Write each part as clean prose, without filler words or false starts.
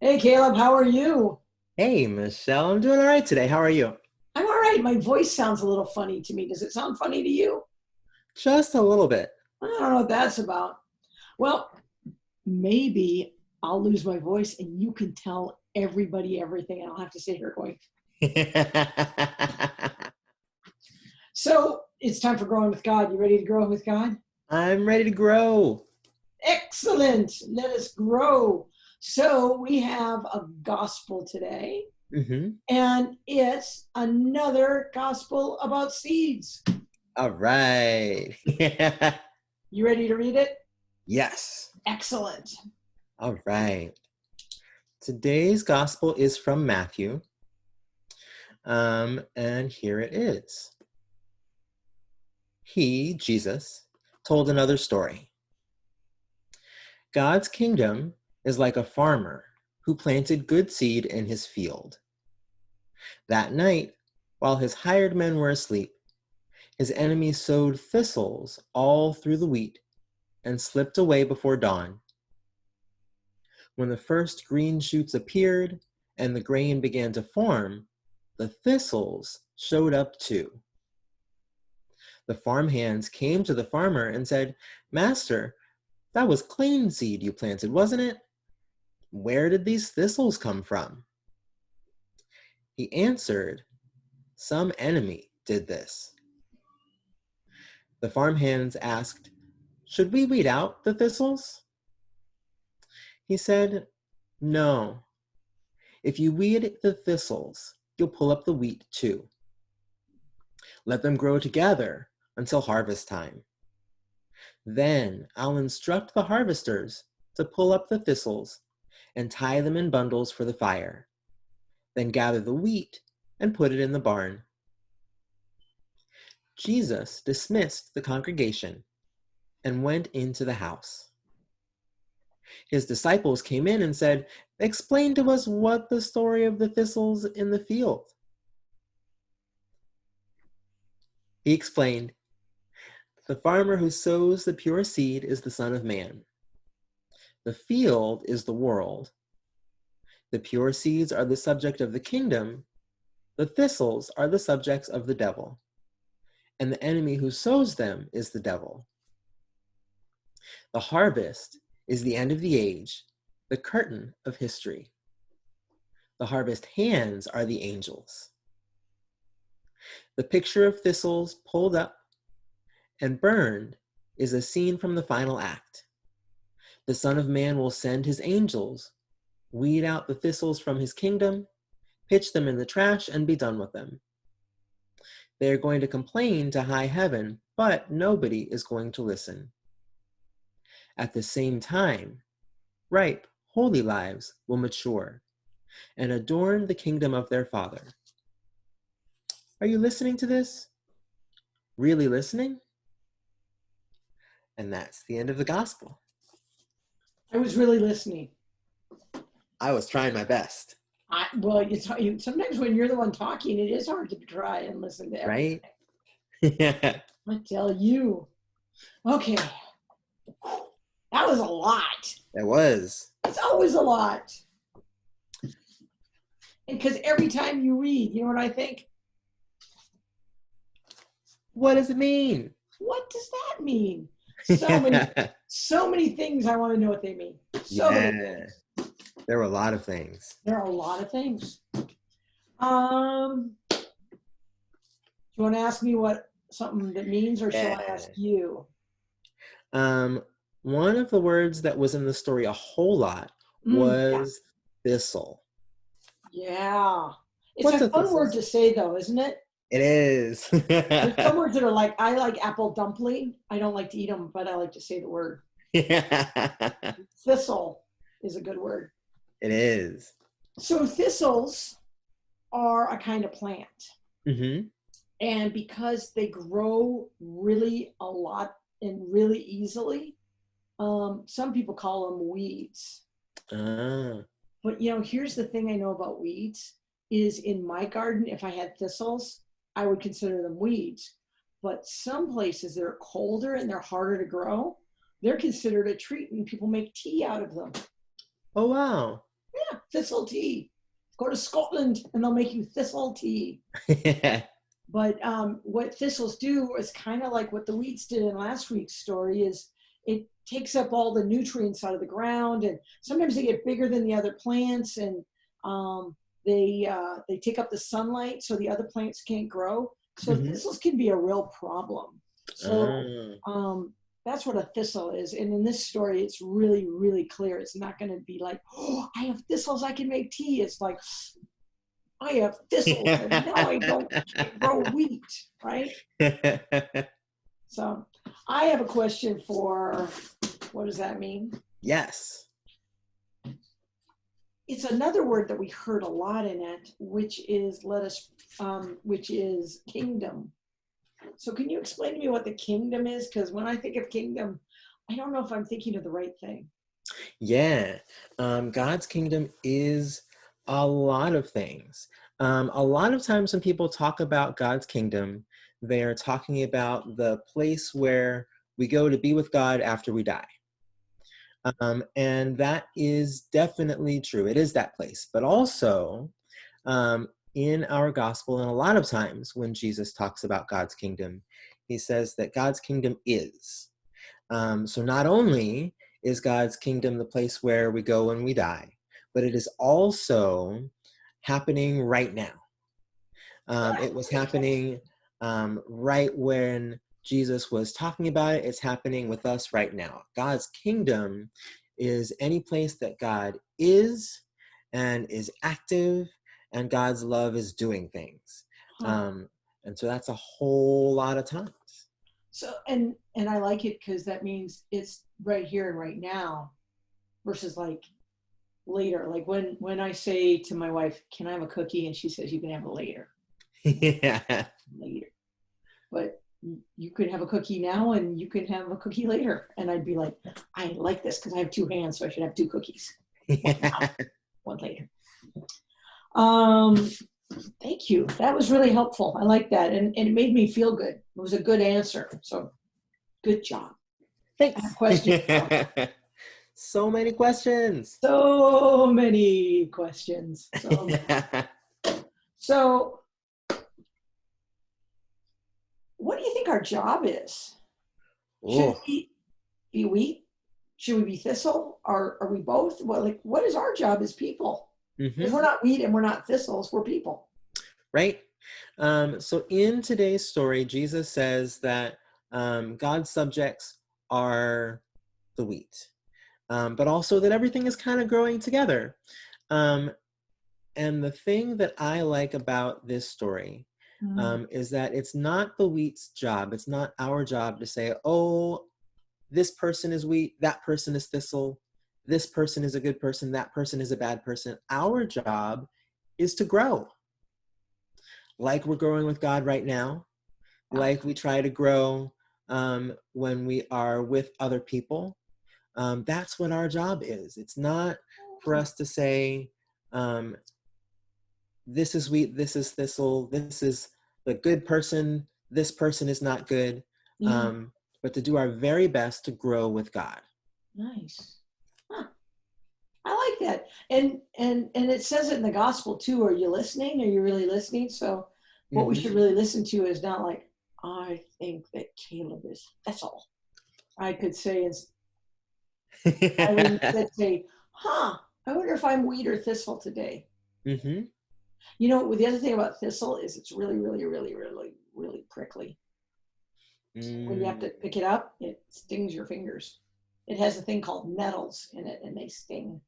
Hey Caleb, how are you? Hey, Michelle, I'm doing all right today. How are you? I'm all right. My voice sounds a little funny to me. Does it sound funny to you? Just a little bit. I don't know what that's about. Well, maybe I'll lose my voice and you can tell everybody everything. I don't have to sit here going. So it's time for growing with God. You ready to grow with God? I'm ready to grow. Excellent. Let us grow. So we have a gospel today, Hmm. and it's another gospel about seeds. All right. You ready to read it? Yes. Excellent. All right. Today's gospel is from Matthew. And here it is. He, Jesus, told another story. God's kingdom is like a farmer who planted good seed in his field. That night, while his hired men were asleep, his enemies sowed thistles all through the wheat and slipped away before dawn. When the first green shoots appeared and the grain began to form, the thistles showed up too. The farmhands came to the farmer and said, "Master, that was clean seed you planted, wasn't it? Where did these thistles come from?" He answered, "Some enemy did this." The farmhands asked, "Should we weed out the thistles?" He said, "No. If you weed the thistles, you'll pull up the wheat too. Let them grow together until harvest time. Then I'll instruct the harvesters to pull up the thistles and tie them in bundles for the fire. Then gather the wheat and put it in the barn." Jesus dismissed the congregation and went into the house. His disciples came in and said, "Explain to us what the story of the thistles in the field." He explained, "The farmer who sows the pure seed is the Son of Man. The field is the world. The pure seeds are the subject of the kingdom. The thistles are the subjects of the devil. And the enemy who sows them is the devil. The harvest is the end of the age, the curtain of history. The harvest hands are the angels. The picture of thistles pulled up and burned is a scene from the final act. The Son of Man will send his angels, weed out the thistles from his kingdom, pitch them in the trash, and be done with them. They are going to complain to high heaven, but nobody is going to listen. At the same time, ripe, holy lives will mature and adorn the kingdom of their Father. Are you listening to this? Really listening? And that's the end of the gospel. I was really listening. I was trying my best, Well, sometimes when you're the one talking, it is hard to try and listen to everything. right? It I tell you. Okay, that was a lot. was. It's always a lot. And because every time you read, you know what I think? What does it mean? What does that mean? So many, so many things I want to know what they mean. So many Yeah, things. there were a lot of things. There are a lot of things. Do you want to ask me what something that means, or shall I ask Yeah. you? Um, One of the words that was in the story a whole lot Yeah. was thistle. Yeah. It's What's a a fun thistle? word to say, though, isn't it? It is. There's some words that are like, I like apple dumpling. I don't like to eat them, but I like to say the word. Yeah. Thistle is a good word. It is. So thistles are a kind of plant. Mm-hmm. And because they grow really a lot and really easily, some people call them weeds. Ah. But here's the thing I know about weeds is in my garden, if I had thistles, I would consider them weeds. But some places that are colder and they're harder to grow, they're considered a treat and people make tea out of them. Oh, wow. thistle tea. Go to Scotland and they'll make you thistle tea. But what thistles do is kind of like what the weeds did in last week's story is it takes up all the nutrients out of the ground, and sometimes they get bigger than the other plants, and they take up the sunlight so the other plants can't grow. So thistles can be a real problem. So that's what a thistle is. And in this story, it's really, really clear. It's not going to be like, oh, I have thistles, I can make tea. It's like, I have thistles and now I can't grow wheat, right? So I have a question for, what does that mean? Yes. It's another word that we heard a lot in it, which is which is kingdom. So can you explain to me what the kingdom is? Because when I think of kingdom, I don't know if I'm thinking of the right thing. Yeah. God's kingdom is a lot of things. A lot of times when people talk about God's kingdom, they are talking about the place where we go to be with God after we die. And that is definitely true. It is that place. But also, in our gospel, and a lot of times when Jesus talks about God's kingdom, he says that God's kingdom is. So not only is God's kingdom the place where we go when we die, but it is also happening right now. It was happening right when Jesus was talking about it. It's happening with us right now. God's kingdom is any place that God is and is active, and God's love is doing things. And so that's a whole lot of times. So, and I like it because that means it's right here and right now versus like later. Like when I say to my wife, can I have a cookie? And she says, you can have it later. Yeah. Later. But you could have a cookie now and you could have a cookie later. And I'd be like, I like this because I have two hands, so I should have two cookies. One now, one later. Thank you. That was really helpful. I like that. And it made me feel good. It was a good answer. So good job. Thanks. I have questions. So many questions. So many questions. So what do you think our job is? Should we be wheat? Should we be thistle? Are we both? Well, what is our job as people? Because we're not wheat and we're not thistles, we're people. Right? So in today's story, Jesus says that God's subjects are the wheat, but also that everything is kind of growing together. And the thing that I like about this story is that it's not the wheat's job. It's not our job to say, oh, this person is wheat, that person is thistle, this person is a good person, that person is a bad person. Our job is to grow. Like we're growing with God right now, like we try to grow when we are with other people. That's what our job is. It's not for us to say, this is wheat, this is thistle, this is the good person, this person is not good, but to do our very best to grow with God. Nice. Huh. I like that. And it says it in the gospel too. Are you listening? Are you really listening? So what we should really listen to is not like, I think that Caleb is thistle. I could say I would say, I wonder if I'm wheat or thistle today. You know, the other thing about thistle is it's really, really, really, really, really prickly. When you have to pick it up, it stings your fingers. It has a thing called nettles in it, and they sting.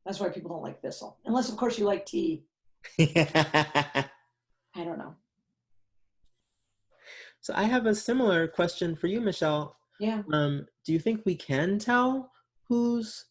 That's why people don't like thistle. Unless, of course, you like tea. I don't know. So I have a similar question for you, Michelle. Yeah. Do you think we can tell who's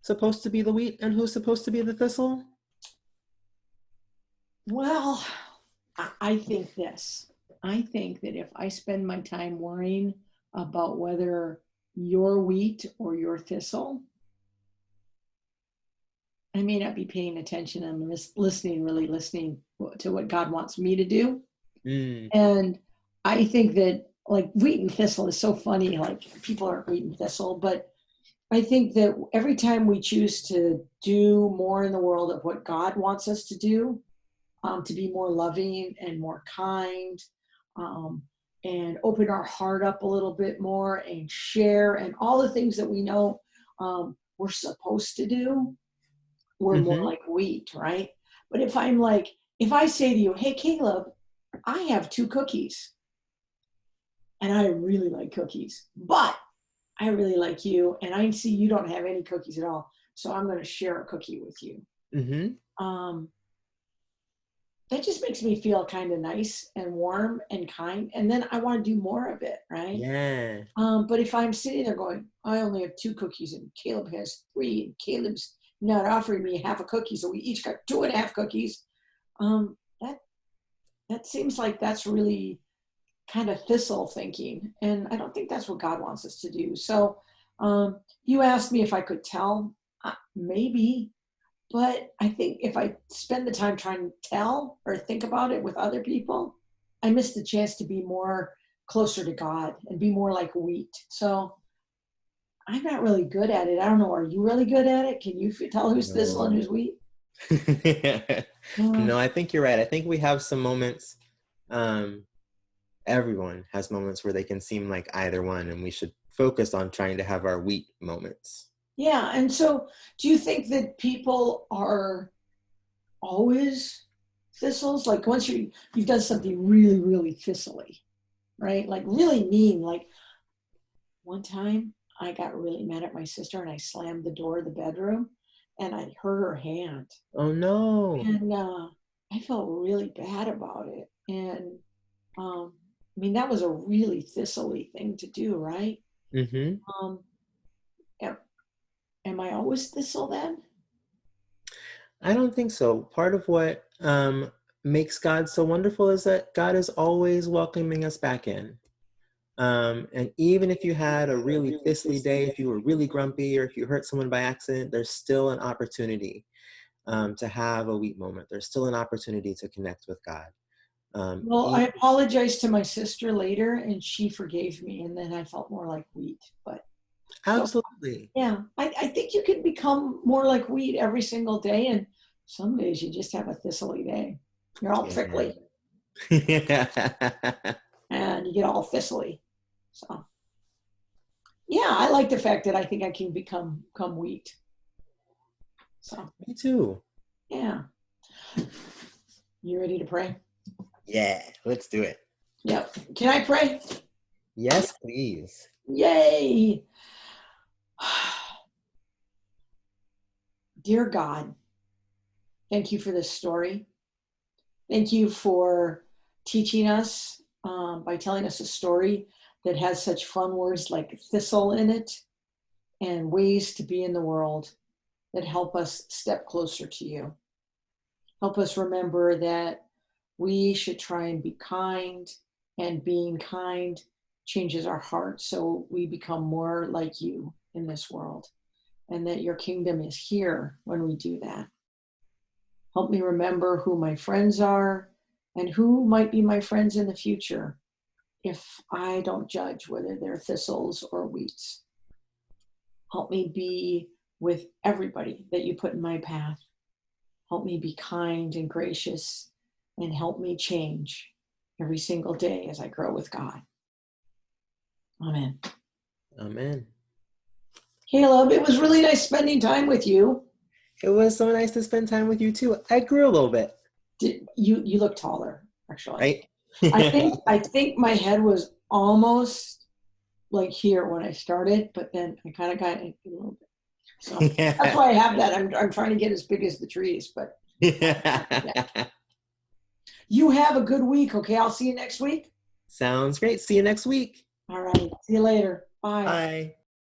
supposed to be the wheat and who's supposed to be the thistle? Well, I think this. I think that if I spend my time worrying about whether you're wheat or you're thistle, I may not be paying attention. I'm really listening to what God wants me to do. And I think that like wheat and thistle is so funny. Like people are wheat and thistle, but I think that every time we choose to do more in the world of what God wants us to be more loving and more kind, um, and open our heart up a little bit more and share and all the things that we know we're supposed to do, we're more Mm-hmm. like wheat, right? But if I say to you, hey, Caleb, I have two cookies and I really like cookies, but I really like you and I see you don't have any cookies at all. So I'm going to share a cookie with you. Mm-hmm. Um, that just makes me feel kind of nice and warm and kind. And then I want to do more of it, right? Yeah. But if I'm sitting there going, I only have two cookies and Caleb has three, and Caleb's not offering me half a cookie, so we each got 2.5 cookies. That seems like that's really kind of thistle thinking, and I don't think that's what God wants us to do. So, you asked me if I could tell, maybe, but I think if I spend the time trying to tell or think about it with other people, I miss the chance to be more closer to God and be more like wheat. So I'm not really good at it. I don't know. Are you really good at it? Can you tell who's thistle and No. who's wheat? Uh, No, I think you're right. I think we have some moments. Um, Everyone has moments where they can seem like either one, and we should focus on trying to have our wheat moments. yeah. And so, do you think that people are always thistles? Like once you've done something really, really thistly, right? Like really mean. Like one time I got really mad at my sister and I slammed the door of the bedroom and I hurt her hand. Oh no. And I felt really bad about it. And I mean, that was a really thistly thing to do, right? Mm-hmm. Um, am, am I always thistle then? I don't think so. Part of what makes God so wonderful is that God is always welcoming us back in. And even if you had a really thistly day, if you were really grumpy, or if you hurt someone by accident, there's still an opportunity to have a wheat moment. There's still an opportunity to connect with God. Well, I E- apologized to my sister later and she forgave me. And then I felt more like wheat. But so, Absolutely. yeah, I think you can become more like wheat every single day. And some days you just have a thistly day. You're all Yeah. prickly and you get all thistly. So, yeah, I like the fact that I think I can become wheat. So, Me too. yeah. You ready to pray? Yeah, let's do it. Yep. Can I pray? Yes, please. Yay. Dear God, thank you for this story. Thank you for teaching us by telling us a story that has such fun words like thistle in it and ways to be in the world that help us step closer to you. Help us remember that we should try and be kind, and being kind changes our hearts so we become more like you in this world, and that your kingdom is here when we do that. Help me remember who my friends are and who might be my friends in the future if I don't judge whether they're thistles or weeds. Help me be with everybody that you put in my path. Help me be kind and gracious and help me change every single day as I grow with God. Amen. Amen. Caleb, it was really nice spending time with you. It was so nice to spend time with you too. I grew a little bit, You look taller, actually. right? I think my head was almost like here when I started, but then I kind of got it a little bit. So that's Yeah. why I have that. I'm trying to get as big as the trees, but yeah. You have a good week. Okay, I'll see you next week. Sounds great. See you next week. All right. See you later. Bye. Bye.